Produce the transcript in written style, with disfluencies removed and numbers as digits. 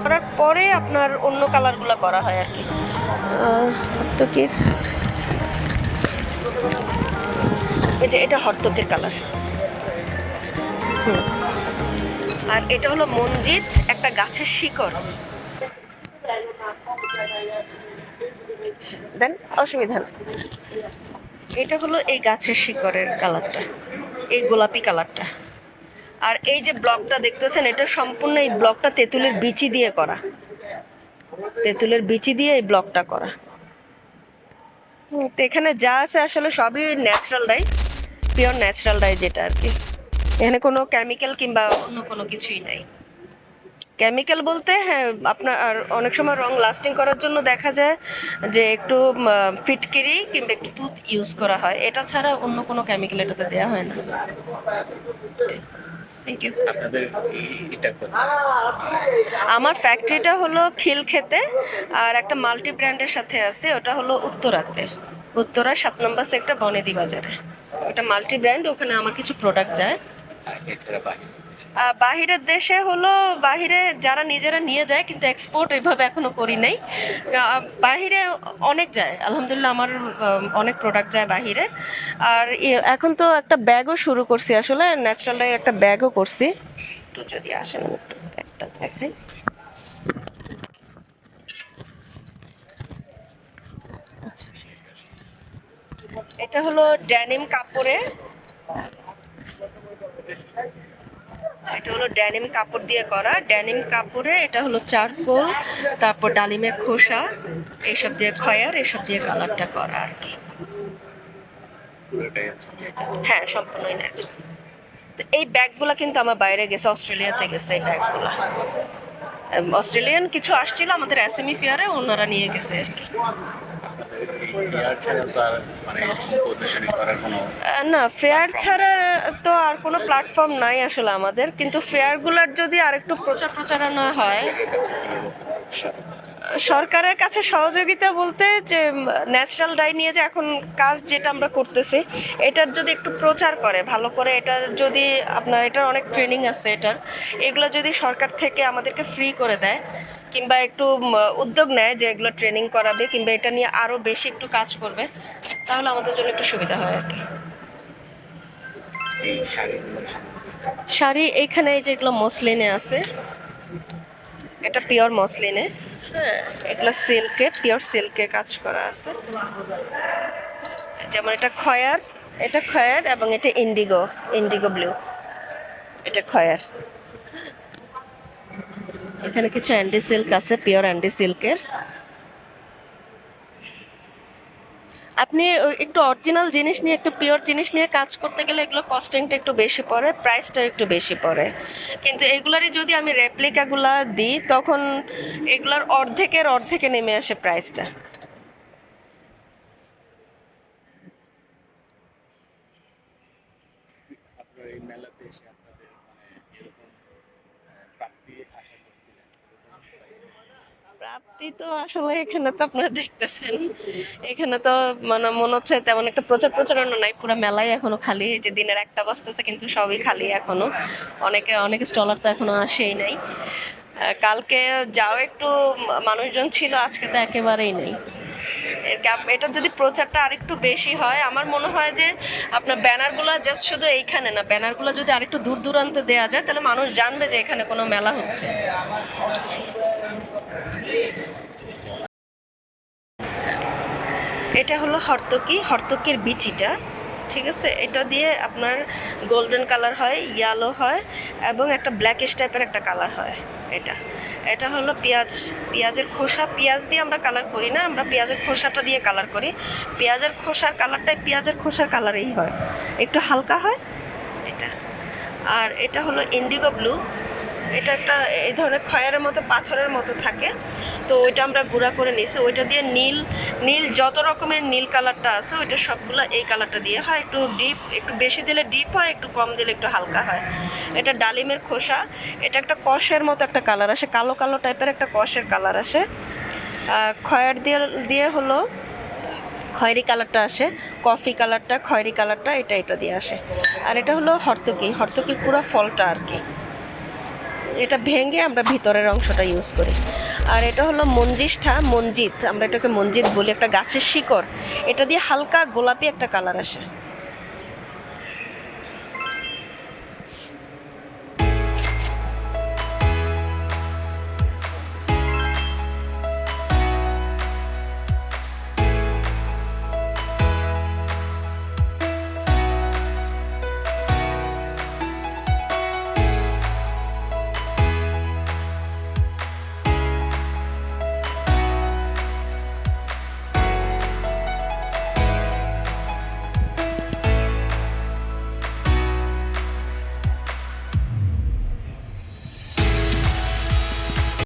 করার পরে আপনার অন্য কালারগুলো করা হয় আর কি। হর্তকির, এই যে এটা হর্তকির কালার। আর এটা হলো মঞ্জিত, একটা গাছের শিকড়। দেন, অসুবিধা না। এটা হলো এই গাছের শিকড়ের কালারটা, এই গোলাপি কালারটা। আর এই যে ব্লকটা দেখতেছেন, এটা সম্পূর্ণ এই ব্লকটা তেঁতুলের বিচি দিয়ে করা, তেঁতুলের বিচি দিয়ে এই ব্লকটা করা। তো এখানে যা আছে আসলে সবই natural die, pure natural die যেটা আর কি। এখানে কোনো কেমিক্যাল কিংবা অন্য কোনো কিছুই নাই। কেমিক্যাল বলতে হ্যাঁ, আপনার আর অনেক সময় রং লাস্টিং করার জন্য দেখা যায় যে একটু ফিটকিরি কিংবা একটু দুধ ইউজ করা হয়, এটা ছাড়া অন্য কোনো কেমিক্যাল এটাতে দেওয়া হয় না। Thank you. আমার ফ্যাক্টরিটা হলো খিলক্ষেতে, আর একটা মাল্টি ব্র্যান্ডের সাথে আছে, ওটা হলো উত্তরাতে, উত্তরা 7 নম্বর সেক্টর বনেদি বাজারে। ওটা মাল্টি ব্র্যান্ড, ওখানে আমার কিছু প্রোডাক্ট যায়। বাহিরের দেশে হলো, বাহিরে যারা নিজেরা নিয়ে যায়, কিন্তু এক্সপোর্ট এইভাবে এখনো করি নাই। বাহিরে অনেক যায় আলহামদুলিল্লাহ, আমার অনেক প্রোডাক্ট যায় বাহিরে। আর এখন তো একটা ব্যাগও শুরু করছি, আসলে ন্যাচারাল একটা ব্যাগও করছি। একটু যদি আসেন একটু ব্যাগটা দেখাই। এটা হলো ড্যানিম কাপড়ে, এটা হলো ড্যানিম কাপড় দিয়ে করা, ড্যানিম কাপড়ে এটা হলো চারকোল, তারপর ডালিমের খোসা, এইসব দিয়ে খয়ার, এসব দিয়ে কালারটা করা আর কি। হ্যাঁ, সম্পূর্ণই ন্যাচারাল। এই ব্যাগগুলা কিন্তু আমার বাইরে গেছে, অস্ট্রেলিয়াতে গেছে এই ব্যাগগুলা। অস্ট্রেলিয়ান কিছু আসছিল আমাদের এসএমই ফেয়ারে, ওনারা নিয়ে গেছে আর কি। না, ফেয়ার ছাড়া তো আর কোনো প্ল্যাটফর্ম নাই আসলে আমাদের, কিন্তু ফেয়ারগুলোর যদি আরেকটু প্রচারণা হয়, সরকারের কাছে সহযোগিতা বলতে যে ন্যাচারাল ডাই নিয়ে যে এখন কাজ যেটা আমরা করতেছি, এটার যদি একটু প্রচার করে ভালো করে, এটা যদি আপনার, এটার অনেক ট্রেনিং আছে এটার, এগুলো যদি সরকার থেকে আমাদেরকে ফ্রি করে দেয় কিংবা একটু উদ্যোগ নেয় যে এগুলো ট্রেনিং করাবে কিংবা এটা নিয়ে আরও বেশি একটু কাজ করবে, তাহলে আমাদের জন্য একটু সুবিধা হয় আর কি। শাড়ি এইখানে যেগুলো মসলিনে আছে, এটা পিওর মসলিনে। হ্যাঁ, এগুলো সিল্কে, পিওর সিল্কে কাজ করা আছে। যেমন এটা খয়ার, এটা খয়ার, এবং এটা ইন্ডিগো, ইন্ডিগো ব্লু, এটা খয়ার। এখানে কিছু অ্যান্ডি সিল্ক আছে, পিওর অ্যান্ডি সিল্কের। আপনি একটু অরিজিনাল জিনিস নিয়ে, একটু পিওর জিনিস নিয়ে কাজ করতে গেলে এগুলো কস্টিংটা একটু বেশি পড়ে, প্রাইসটা একটু বেশি পড়ে। কিন্তু এগুলারই যদি আমি রেপ্লিকাগুলা দিই, তখন এগুলার অর্ধেকে নেমে আসে প্রাইসটা। প্রাপ্তি তো আসলে এখানে তো আপনারা দেখতেছেন, এখানে তো মানে মনে হচ্ছে তেমন একটা প্রচারণা নাই, পুরো মেলাই এখনো খালি। যে দিনের একটা বসতেছে কিন্তু সবই খালি এখনো, অনেক স্টলার তো এখনো আসেই নাই। কালকে যাও একটু মানুষজন ছিল, আজকে তো একেবারেই নেই। এটা যদি প্রচারটা আরেকটু বেশি হয়, আমার মনে হয় যে আপনার ব্যানারগুলো জাস্ট শুধু এইখানে না, ব্যানারগুলো যদি আরেকটু দূর দূরান্তে দেওয়া যায়, তাহলে মানুষ জানবে যে এখানে কোনো মেলা হচ্ছে। এটা হলো হর্তকি, হর্তকির বিচিটা, ঠিক আছে। এটা দিয়ে আপনার গোল্ডেন কালার হয়, ইয়েলো হয়, এবং একটা ব্ল্যাকিশ টাইপের একটা কালার হয়। এটা হলো পেঁয়াজের খোসা, পেঁয়াজ দিয়ে আমরা কালার করি না, আমরা পেঁয়াজের খোসাটা দিয়ে কালার করি। পেঁয়াজের খোসার কালারটাই পেঁয়াজের খোসার কালারেই হয়, একটু হালকা হয় এটা। আর এটা হলো ইন্ডিগো ব্লু, এটা একটা এই ধরনের খয়েরের মতো, পাথরের মতো থাকে, তো ওইটা আমরা গুঁড়া করে নিয়েছি। ওইটা দিয়ে নীল যত রকমের নীল কালারটা আছে, ওইটা সবগুলো এই কালারটা দিয়ে হয়। একটু ডিপ, একটু বেশি দিলে ডিপ হয়, একটু কম দিলে একটু হালকা হয়। এটা ডালিমের খোসা, এটা একটা কষের মতো একটা কালার আসে, কালো কালো টাইপের একটা কষের কালার আসে। খয়ের দিয়ে হলো খয়েরি কালারটা আসে, কফি কালারটা, খয়েরি কালারটা, এটা দিয়ে আসে। আর এটা হলো হর্তকি, হর্তকির পুরো ফলটা আর কি। এটা ভেঙে আমরা ভিতরের অংশটা ইউজ করি। আর এটা হলো মঞ্জিত, আমরা এটাকে মঞ্জিত বলি, একটা গাছের শিকড়, এটা দিয়ে হালকা গোলাপি একটা কালার আসে।